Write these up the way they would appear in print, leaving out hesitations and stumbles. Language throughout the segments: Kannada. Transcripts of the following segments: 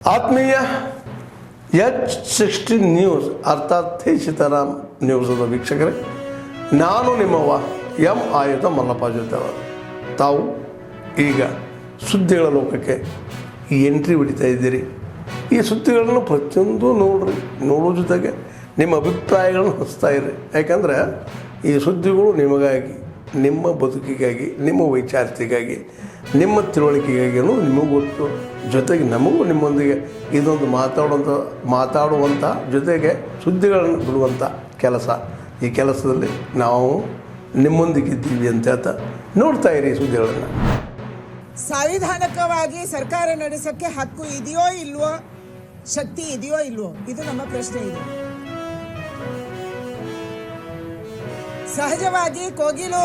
ಆತ್ಮೀಯ H60 ನ್ಯೂಸ್ ಅರ್ಥಾತ್ ಸೀತಾರಾಮ್ ನ್ಯೂಸದ ವೀಕ್ಷಕರೇ, ನಾನು ನಿಮ್ಮವ ಎಂ ಆಯುಧ ಮಲ್ಲಪ್ಪ ಜೊತೆವರು. ತಾವು ಈಗ ಸುದ್ದಿಗಳ ಲೋಕಕ್ಕೆ ಎಂಟ್ರಿ ಹೊಡಿತಾ ಇದ್ದೀರಿ. ಈ ಸುದ್ದಿಗಳನ್ನು ಪ್ರತಿಯೊಂದು ನೋಡೋ ಜೊತೆಗೆ ನಿಮ್ಮ ಅಭಿಪ್ರಾಯಗಳನ್ನು ಹಚ್ತಾ ಇರಿ. ಯಾಕಂದರೆ ಈ ಸುದ್ದಿಗಳು ನಿಮಗಾಗಿ, ನಿಮ್ಮ ಬದುಕಿಗಾಗಿ, ನಿಮ್ಮ ವೈಚಾರಿಕೆಗಾಗಿ, ನಿಮ್ಮ ತಿಳುವಳಿಕೆಗಾಗಿ ಅನ್ನೋದು ನಿಮಗೂ ಗೊತ್ತು. ಜೊತೆಗೆ ನಮಗೂ ನಿಮ್ಮೊಂದಿಗೆ ಇದೊಂದು ಮಾತಾಡುವಂಥ ಜೊತೆಗೆ ಸುದ್ದಿಗಳನ್ನು ಬಿಡುವಂಥ ಕೆಲಸ. ಈ ಕೆಲಸದಲ್ಲಿ ನಾವು ನಿಮ್ಮೊಂದಿಗಿದ್ದೀವಿ ಅಂತ ಹೇಳ್ತಾ ನೋಡ್ತಾ ಇರಿ ಸುದ್ದಿಗಳನ್ನು. ಸಾಂವಿಧಾನಿಕವಾಗಿ ಸರ್ಕಾರ ನಡೆಸೋಕ್ಕೆ ಹಕ್ಕು ಇದೆಯೋ ಇಲ್ವೋ, ಶಕ್ತಿ ಇದೆಯೋ ಇಲ್ವೋ, ಇದು ನಮ್ಮ ಪ್ರಶ್ನೆ ಇದೆ. ಸಹಜವಾಗಿ ಕೋಗಿಲು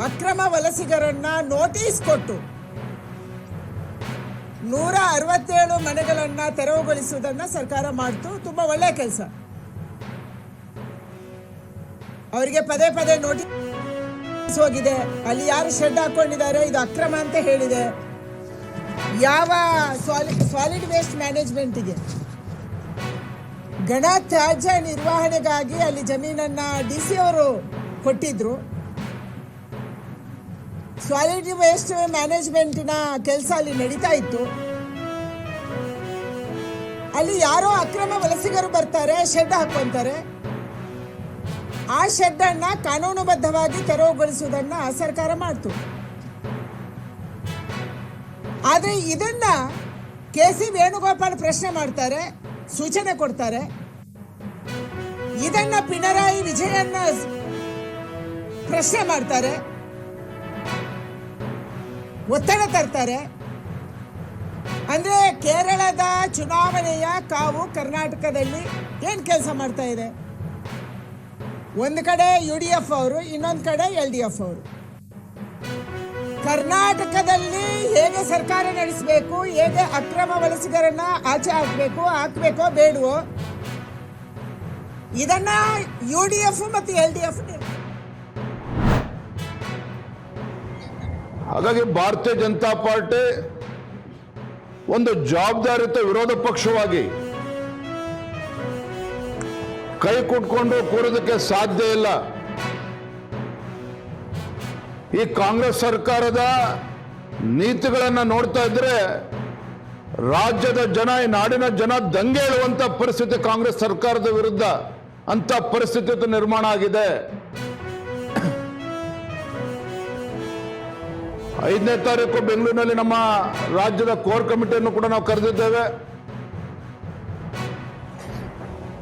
ಅಕ್ರಮ ವಲಸಿಗರನ್ನ ನೋಟಿಸ್ ಕೊಟ್ಟು 167 ಮನೆಗಳನ್ನ ತೆರವುಗೊಳಿಸುವುದನ್ನ ಸರ್ಕಾರ ಮಾಡ್ತು. ತುಂಬಾ ಒಳ್ಳೆ ಕೆಲಸ. ಅವರಿಗೆ ಪದೇ ಪದೇ ನೋಟಿಸ್ ಹೋಗಿದೆ. ಅಲ್ಲಿ ಯಾರು ಶೆಡ್ ಹಾಕೊಂಡಿದ್ದಾರೆ ಇದು ಅಕ್ರಮ ಅಂತ ಹೇಳಿದೆ. ಯಾವ ಸಾಲಿಡ್ ವೇಸ್ಟ್ ಮ್ಯಾನೇಜ್ಮೆಂಟ್ಗೆ ಘನ ತ್ಯಾಜ್ಯ ನಿರ್ವಹಣೆಗಾಗಿ ಅಲ್ಲಿ ಜಮೀನನ್ನ DC ಅವರು ಕೊಟ್ಟಿದ್ರು. ಸಾಲಿಡ್ ವೇಸ್ಟ್ ಮ್ಯಾನೇಜ್ಮೆಂಟಿನ ಕೆಲಸ ಅಲ್ಲಿ ನಡೀತಾ ಇತ್ತು. ಅಲ್ಲಿ ಯಾರೋ ಅಕ್ರಮ ವಲಸಿಗರು ಬರ್ತಾರೆ, ಶೆಡ್ ಹಾಕೊಂತಾರೆ. ಆ ಶೆಡ್ ಅನ್ನ ಕಾನೂನುಬದ್ಧವಾಗಿ ತೆರವುಗೊಳಿಸುವುದನ್ನ ಸರ್ಕಾರ ಮಾಡ್ತು. ಆದ್ರೆ ಇದನ್ನ KC ವೇಣುಗೋಪಾಲ್ ಪ್ರಶ್ನೆ ಮಾಡ್ತಾರೆ, ಸೂಚನೆ ಕೊಡ್ತಾರೆ. ಇದನ್ನ ಪಿಣರಾಯಿ ವಿಜಯನ್ನ ಪ್ರಶ್ನೆ ಮಾಡ್ತಾರೆ, ಒತ್ತಡ ತರ್ತಾರೆ. ಅಂದ್ರೆ ಕೇರಳದ ಚುನಾವಣೆಯ ಕಾವು ಕರ್ನಾಟಕದಲ್ಲಿ ಏನ್ ಕೆಲಸ ಮಾಡ್ತಾ ಇದೆ? ಒಂದು ಕಡೆ UDF ಅವರು, ಇನ್ನೊಂದು ಕಡೆ LDF ಅವರು. ಕರ್ನಾಟಕದಲ್ಲಿ ಹೇಗೆ ಸರ್ಕಾರ ನಡೆಸಬೇಕು, ಹೇಗೆ ಅಕ್ರಮ ವಲಸಿಗರನ್ನ ಆಚೆ ಹಾಕಬೇಕೋ ಬೇಡವೋ, ಇದನ್ನ UDF ಮತ್ತು LDF. ಹಾಗಾಗಿ ಭಾರತೀಯ ಜನತಾ ಪಾರ್ಟಿ ಒಂದು ಜವಾಬ್ದಾರಿಯುತ ವಿರೋಧ ಪಕ್ಷವಾಗಿ ಕೈ ಕುಟ್ಕೊಂಡು ಕೂರೋದಕ್ಕೆ ಸಾಧ್ಯ ಇಲ್ಲ. ಈ ಕಾಂಗ್ರೆಸ್ ಸರ್ಕಾರದ ನೀತಿಗಳನ್ನು ನೋಡ್ತಾ ಇದ್ರೆ ರಾಜ್ಯದ ಜನ, ಈ ನಾಡಿನ ಜನ ದಂಗೆ ಹೇಳುವಂತ ಪರಿಸ್ಥಿತಿ ಕಾಂಗ್ರೆಸ್ ಸರ್ಕಾರದ ವಿರುದ್ಧ ಅಂತ ಪರಿಸ್ಥಿತಿ ನಿರ್ಮಾಣ ಆಗಿದೆ. 5ನೇ ತಾರೀಕು ಬೆಂಗಳೂರಿನಲ್ಲಿ ನಮ್ಮ ರಾಜ್ಯದ ಕೋರ್ ಕಮಿಟಿಯನ್ನು ಕೂಡ ನಾವು ಕರೆದಿದ್ದೇವೆ.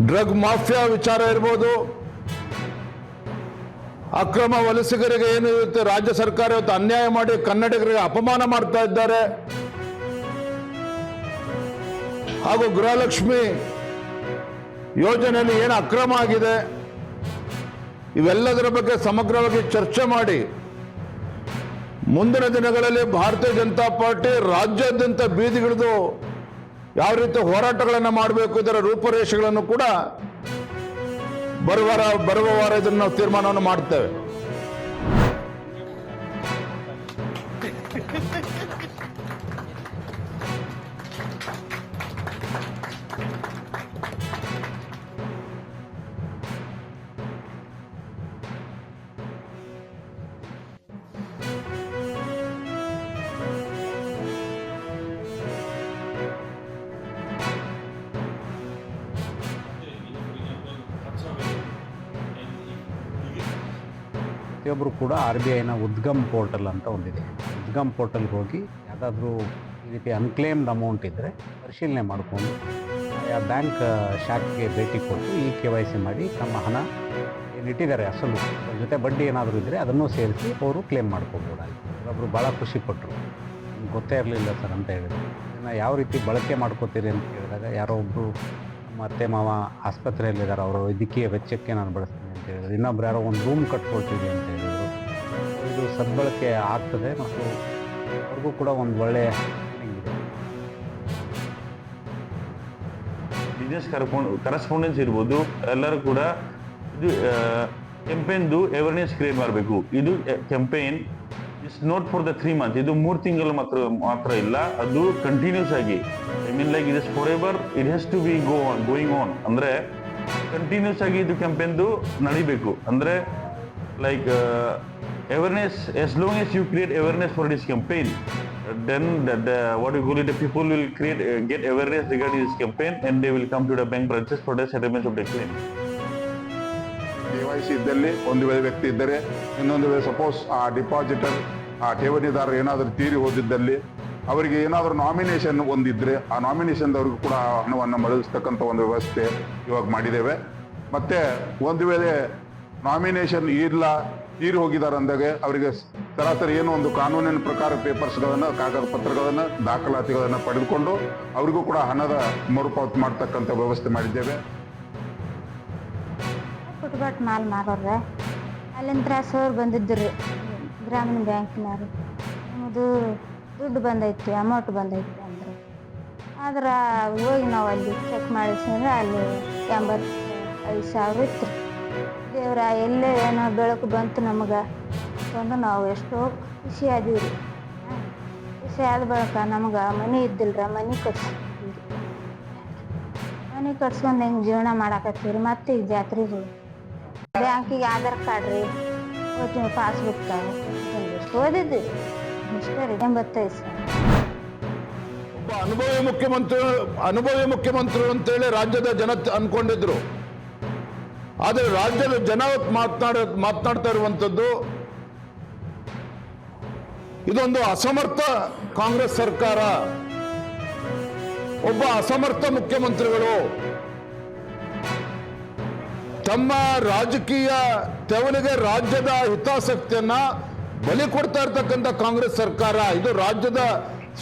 ಡ್ರಗ್ ಮಾಫಿಯಾ ವಿಚಾರ ಇರ್ಬೋದು, ಅಕ್ರಮ ವಲಸಿಗರಿಗೆ ಏನು ಇರುತ್ತೆ, ರಾಜ್ಯ ಸರ್ಕಾರ ಇವತ್ತು ಅನ್ಯಾಯ ಮಾಡಿ ಕನ್ನಡಿಗರಿಗೆ ಅಪಮಾನ ಮಾಡ್ತಾ ಇದ್ದಾರೆ. ಹಾಗೂ ಗೃಹಲಕ್ಷ್ಮಿ ಯೋಜನೆಯಲ್ಲಿ ಏನು ಅಕ್ರಮ ಆಗಿದೆ, ಇವೆಲ್ಲದರ ಬಗ್ಗೆ ಸಮಗ್ರವಾಗಿ ಚರ್ಚೆ ಮಾಡಿ ಮುಂದಿನ ದಿನಗಳಲ್ಲಿ ಭಾರತೀಯ ಜನತಾ ಪಾರ್ಟಿ ರಾಜ್ಯಾದ್ಯಂತ ಬೀದಿಗಿಳಿದು ಯಾವ ರೀತಿ ಹೋರಾಟಗಳನ್ನು ಮಾಡಬೇಕು, ಇದರ ರೂಪುರೇಷೆಗಳನ್ನು ಕೂಡ ಬರುವ ವಾರ ಇದನ್ನು ನಾವು ತೀರ್ಮಾನವನ್ನು ಮಾಡ್ತೇವೆ. ಪ್ರತಿಯೊಬ್ಬರು ಕೂಡ RBIನ ಉದ್ಗಮ್ ಪೋರ್ಟಲ್ ಅಂತ ಒಂದಿದೆ. ಉದ್ಗಮ್ ಪೋರ್ಟಲ್ಗೆ ಹೋಗಿ ಯಾವುದಾದ್ರೂ ಈ ರೀತಿ ಅನ್ಕ್ಲೇಮ್ಡ್ ಅಮೌಂಟ್ ಇದ್ದರೆ ಪರಿಶೀಲನೆ ಮಾಡಿಕೊಂಡು ಆ ಬ್ಯಾಂಕ್ ಶಾಖೆಗೆ ಭೇಟಿ ಕೊಟ್ಟು KYC ಮಾಡಿ ತಮ್ಮ ಹಣ ಏನಿಟ್ಟಿದ್ದಾರೆ ಅಸಲು ಜೊತೆ ಬಡ್ಡಿ ಏನಾದರೂ ಇದ್ದರೆ ಅದನ್ನು ಸೇರಿಸಿ ಅವರು ಕ್ಲೇಮ್ ಮಾಡ್ಕೋಬೋದಾಗಿ. ಒಬ್ಬರು ಭಾಳ ಖುಷಿಪಟ್ಟರು. ನಿಮ್ಗೆ ಗೊತ್ತೇ ಇರಲಿಲ್ಲ ಸರ್ ಅಂತ ಹೇಳಿದ್ರು. ಇದನ್ನು ಯಾವ ರೀತಿ ಬಳಕೆ ಮಾಡ್ಕೋತೀರಿ ಅಂತ ಹೇಳಿದಾಗ ಯಾರೋ ಒಬ್ಬರು ನಮ್ಮ ಅತ್ತೆ ಮಾವ ಆಸ್ಪತ್ರೆಯಲ್ಲಿದ್ದಾರೆ, ಅವರ ವೈದ್ಯಕೀಯ ವೆಚ್ಚಕ್ಕೆ ನಾನು ಬಳಸ್ತೀನಿ ಅಂತ ಹೇಳಿದ್ರು. ಇನ್ನೊಬ್ರು ಯಾರೋ ಒಂದು ರೂಮ್ ಕಟ್ಕೊಳ್ತೀವಿ ಅಂತ ಹೇಳಿದರು. ಇದು ಸದ್ಬಳಕೆ ಆಗ್ತದೆ ಮತ್ತು ಅವ್ರಿಗೂ ಕೂಡ ಒಂದು ಒಳ್ಳೆಯ ಫೀಲಿಂಗ್ ಇದೆ. ಬಿಸ್ನೆಸ್ ಕರೆಸ್ಪಾಂಡೆನ್ಸ್ ಇರ್ಬೋದು, ಎಲ್ಲರೂ ಕೂಡ ಇದು ಕೆಂಪೇನ್ದು ಅವೇರ್ನೆಸ್ ಕ್ರಿಯೇಟ್ ಮಾಡಬೇಕು. ಇದು campaign it's not for the 3 months. ಇದು 3 ತಿಂಗಳು ಮಾತ್ರ ಇಲ್ಲ, ಅದು ಕಂಟಿನ್ಯೂಸ್ ಆಗಿ, I mean like it is forever, it has to be going on. ಅಂದ್ರೆ ಕಂಟಿನ್ಯೂಸ್ ಆಗಿ ಇದು ಕ್ಯಾಂಪೇನ್ದು ನಡಿಬೇಕು. ಅಂದ್ರೆ like awareness, as long as you create awareness for this campaign, then what you call it, the people will get awareness regarding this campaign, and they will come to the bank branches for the settlements of the claim. KYC ಇದ್ದಲ್ಲಿ ಒಂದು ವೇಳೆ ವ್ಯಕ್ತಿ ಇದ್ದರೆ, ಇನ್ನೊಂದು ವೇಳೆ ಸಪೋಸ್ ಆ ಡಿಪಾಸಿಟರ್, ಆ ಠೇವಣಿದಾರರು ಏನಾದರೂ ತೀರಿ ಹೋದಿದ್ದಲ್ಲಿ ಅವರಿಗೆ ಏನಾದರೂ ನಾಮಿನೇಷನ್ ಒಂದಿದ್ರೆ ಆ ನಾಮಿನೇಷನ್ದವ್ರಿಗೂ ಕೂಡ ಹಣವನ್ನು ಮರಳಿಸ್ತಕ್ಕಂಥ ಒಂದು ವ್ಯವಸ್ಥೆ ಇವಾಗ ಮಾಡಿದ್ದೇವೆ. ಮತ್ತೆ ಒಂದು ವೇಳೆ ನಾಮಿನೇಷನ್ ಇಲ್ಲ, ತೀರಿ ಹೋಗಿದ್ದಾರೆ ಅಂದಾಗ ಅವರಿಗೆ ಸರಾಸರಿ ಏನೋ ಒಂದು ಕಾನೂನಿನ ಪ್ರಕಾರ ಪೇಪರ್ಸ್ಗಳನ್ನು, ಕಾಗದ ಪತ್ರಗಳನ್ನು, ದಾಖಲಾತಿಗಳನ್ನು ಪಡೆದುಕೊಂಡು ಅವರಿಗೂ ಕೂಡ ಹಣದ ಮರುಪಾವತಿ ಮಾಡ್ತಕ್ಕಂಥ ವ್ಯವಸ್ಥೆ ಮಾಡಿದ್ದೇವೆ. ಪುಟ್ಬಟ್ ಮಾಲ್ ಮಾರೋರೆ ಅಲ್ಲಿಂದ ಸರ್ ಬಂದಿದ್ದರು ಗ್ರಾಮೀಣ ಬ್ಯಾಂಕಿನವರು, ನಿಮ್ಮದು ದುಡ್ಡು ಬಂದೈತಿ, ಅಮೌಂಟ್ ಬಂದೈತಿ ಅಂದರು. ಆದ್ರೆ ಹೋಗಿ ನಾವು ಅಲ್ಲಿ ಚೆಕ್ ಮಾಡಿಸಿದ್ರೆ ಅಲ್ಲಿ 85,000 ಇತ್ತು. ದೇವ್ರ ಎಲ್ಲೇ ಏನೋ ಬೆಳಕು ಬಂತು ನಮಗೆ ಅಂತಂದು ನಾವು ಎಷ್ಟೋ ಖುಷಿ ಆದೀವಿ. ಖುಷಿ ಆದ ಬಳಿಕ ನಮ್ಗೆ ಮನೆ ಇದ್ದಿಲ್ರ, ಮನೆ ಕಟ್ಸಿದ್ವಿ. ಮನೆ ಕಟ್ಸ್ಕೊಂಡು ಹೆಂಗೆ ಜೀವನ ಮಾಡಾಕತ್ತೀವಿ. ಮತ್ತೆ ಈಗ ಜಾತ್ರೆಗೆ ಹೋಗಿ ಬ್ಯಾಂಕಿಗೆ ಆಧಾರ್ ಕಾರ್ಡ್ ರೀ, ಪಾಸ್ಬುಕ್ ಎಷ್ಟು ಓದಿದ್ವಿ ಇಷ್ಟೇ ರೀ. 85 ಸಾವಿರ. ಒಬ್ಬ ಅನುಭವಿ ಮುಖ್ಯಮಂತ್ರಿ ಅಂತೇಳಿ ರಾಜ್ಯದ ಜನ ಅನ್ಕೊಂಡಿದ್ರು. ಆದರೆ ರಾಜ್ಯದ ಜನ ಮಾತನಾಡ್ತಾ ಇರುವಂಥದ್ದು ಇದೊಂದು ಅಸಮರ್ಥ ಕಾಂಗ್ರೆಸ್ ಸರ್ಕಾರ, ಒಬ್ಬ ಅಸಮರ್ಥ ಮುಖ್ಯಮಂತ್ರಿಗಳು, ತಮ್ಮ ರಾಜಕೀಯ ತೆವಲಿಗೆ ರಾಜ್ಯದ ಹಿತಾಸಕ್ತಿಯನ್ನ ಬಲಿ ಕೊಡ್ತಾ ಇರ್ತಕ್ಕಂಥ ಕಾಂಗ್ರೆಸ್ ಸರ್ಕಾರ. ಇದು ರಾಜ್ಯದ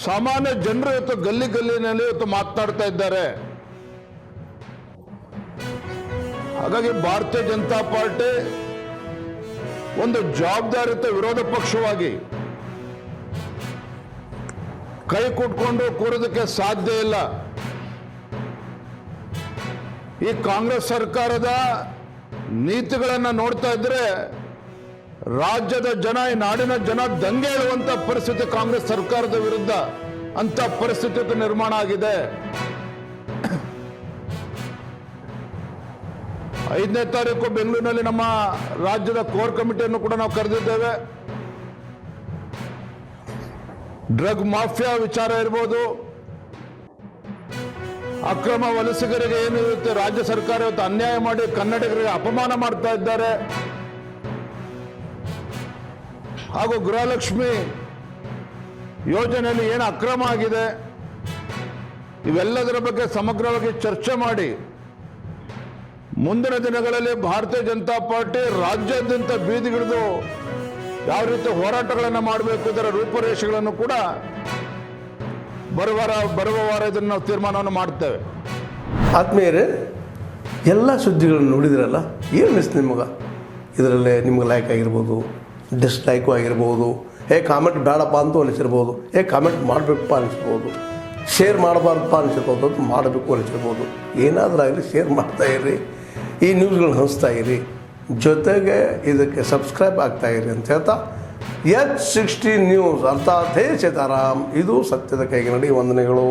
ಸಾಮಾನ್ಯ ಜನರು ಇವತ್ತು ಗಲ್ಲಿನಲ್ಲಿ ಇವತ್ತು ಮಾತನಾಡ್ತಾ ಇದ್ದಾರೆ. ಹಾಗಾಗಿ ಭಾರತೀಯ ಜನತಾ ಪಾರ್ಟಿ ಒಂದು ಜವಾಬ್ದಾರಿಯುತ ವಿರೋಧ ಪಕ್ಷವಾಗಿ ಕೈ ಕೊಟ್ಕೊಂಡು ಕೂರೋದಕ್ಕೆ ಸಾಧ್ಯ ಇಲ್ಲ. ಈ ಕಾಂಗ್ರೆಸ್ ಸರ್ಕಾರದ ನೀತಿಗಳನ್ನು ನೋಡ್ತಾ ಇದ್ರೆ ರಾಜ್ಯದ ಜನ, ಈ ನಾಡಿನ ಜನ ದಂಗೆ ಏಳುವಂತ ಪರಿಸ್ಥಿತಿ ಕಾಂಗ್ರೆಸ್ ಸರ್ಕಾರದ ವಿರುದ್ಧ ಅಂತ ಪರಿಸ್ಥಿತಿ ನಿರ್ಮಾಣ ಆಗಿದೆ. 5ನೇ ತಾರೀಕು ಬೆಂಗಳೂರಿನಲ್ಲಿ ನಮ್ಮ ರಾಜ್ಯದ ಕೋರ್ ಕಮಿಟಿಯನ್ನು ಕೂಡ ನಾವು ಕರೆದಿದ್ದೇವೆ. ಡ್ರಗ್ ಮಾಫಿಯಾ ವಿಚಾರ ಇರ್ಬೋದು, ಅಕ್ರಮ ವಲಸಿಗರಿಗೆ ಏನಿರುತ್ತೆ, ರಾಜ್ಯ ಸರ್ಕಾರ ಇವತ್ತು ಅನ್ಯಾಯ ಮಾಡಿ ಕನ್ನಡಿಗರಿಗೆ ಅಪಮಾನ ಮಾಡ್ತಾ ಇದ್ದಾರೆ. ಹಾಗೂ ಗೃಹಲಕ್ಷ್ಮಿ ಯೋಜನೆಯಲ್ಲಿ ಏನು ಅಕ್ರಮ ಆಗಿದೆ, ಇವೆಲ್ಲದರ ಬಗ್ಗೆ ಸಮಗ್ರವಾಗಿ ಚರ್ಚೆ ಮಾಡಿ ಮುಂದಿನ ದಿನಗಳಲ್ಲಿ ಭಾರತೀಯ ಜನತಾ ಪಾರ್ಟಿ ರಾಜ್ಯಾದ್ಯಂತ ಬೀದಿಗಿಳಿದು ಯಾವ ರೀತಿ ಹೋರಾಟಗಳನ್ನು ಮಾಡಬೇಕು, ಇದರ ರೂಪುರೇಷೆಗಳನ್ನು ಕೂಡ ಬರುವ ವಾರ ಇದನ್ನು ನಾವು ತೀರ್ಮಾನವನ್ನು ಮಾಡ್ತೇವೆ. ಆತ್ಮೀಯರೇ, ಎಲ್ಲ ಸುದ್ದಿಗಳನ್ನು ನೋಡಿದ್ರಲ್ಲ, ಏನು ಅನಿಸ್ತು ನಿಮಗೆ? ಇದರಲ್ಲೇ ನಿಮ್ಗೆ ಲೈಕ್ ಆಗಿರ್ಬೋದು, ಡಿಸ್ಲೈಕು ಆಗಿರ್ಬೋದು, ಕಾಮೆಂಟ್ ಬೇಡಪ್ಪ ಅಂತೂ ಅನಿಸಿರ್ಬೋದು, ಕಾಮೆಂಟ್ ಮಾಡಬೇಕಪ್ಪ ಅನಿಸ್ಬೋದು, ಶೇರ್ ಮಾಡಬಾರ್ದಪ್ಪ ಅನಿಸಿರ್ಬೋದು, ಅದು ಮಾಡಬೇಕು ಅನಿಸಿರ್ಬೋದು. ಏನಾದರೂ ಆಗಲಿ ಶೇರ್ ಮಾಡ್ತಾಯಿರಿ, ಈ ನ್ಯೂಸ್ಗಳನ್ನ ಹಂಚ್ತಾ ಇರಿ, ಜೊತೆಗೆ ಇದಕ್ಕೆ ಸಬ್ಸ್ಕ್ರೈಬ್ ಆಗ್ತಾಯಿರಿ ಅಂತ ಹೇಳ್ತಾ H16 ನ್ಯೂಸ್ ಅರ್ಥಾತ್ ಹೇ ಸೀತಾರಾಮ್, ಇದು ಸತ್ಯದ ಕೈಗೆ ನಡಿ. ವಂದನೆಗಳು.